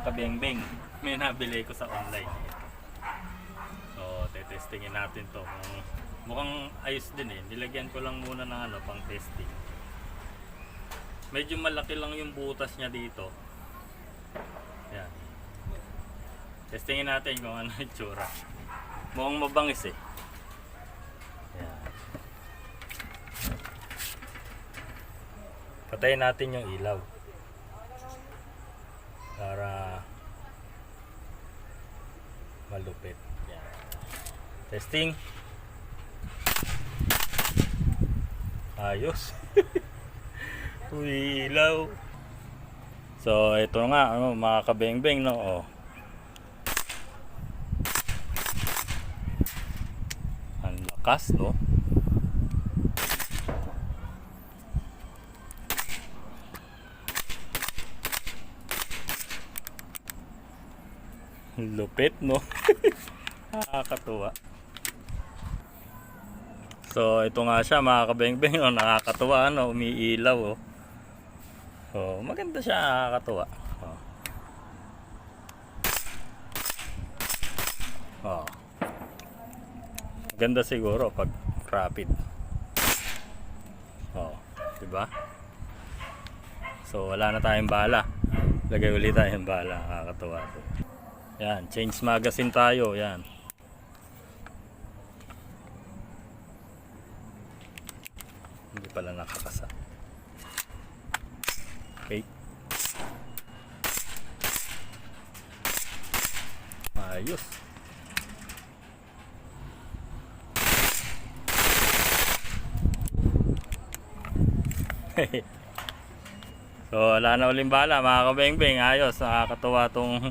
mga kabeng-beng, may nabili ko sa online. So, tetestingin natin to. Mukhang ayos din eh. Nilagyan ko lang muna ng ano, pang testing. Medyo malaki lang yung butas niya dito. Yan. Testingin natin kung ano yung tsura. Mukhang mabangis eh. Yan. Patayin natin yung ilaw. Para malupit. Yan. Testing. Ayos. Uy, ilaw. So, ito nga, ano, mga kabeng-beng, no? Oh. Ang lakas, no? Lupit, no? Nakakatuwa. So, ito nga siya, mga kabeng-beng, no? Nakakatuwa, no? Umiilaw, oh. So, maganda siya, nakakatuwa. Oh. Oh. Maganda siguro pag rapid. Oh, 'di ba? So, wala na tayong bala. Lagay ulit tayong bala, nakakatuwa 'to. Yan, change magazine tayo, yan. Hindi pala nakakasa. Okay. Ayos. So, wala na uling bala, mga kabeng-beng. Ayos, nakakatuwa tong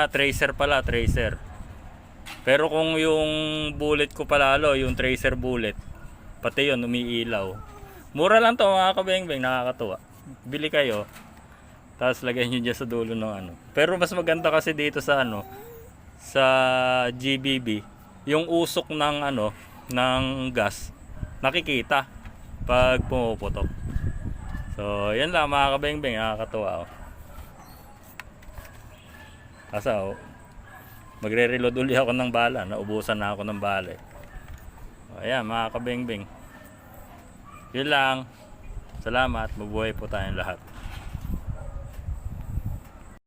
tracer pala, tracer. Pero kung yung bullet ko palalo, yung tracer bullet, pati yun umiilaw. Mura lang to, mga kabeng-beng, nakakatuwa. Bili kayo, tapos lagay nyo dyan sa dulo ng ano. Pero mas maganda kasi dito sa ano, sa GBB, yung usok ng ano, ng gas, nakikita pag pumuputok. So, yan lang, mga kabeng-beng, nakakatuwa. Oh. Kasi magre-reload ulit ako ng bala. Naubusan na ako ng bala eh. Ayan, mga kabeng-beng. Yun lang. Salamat. Mabuhay po tayong lahat.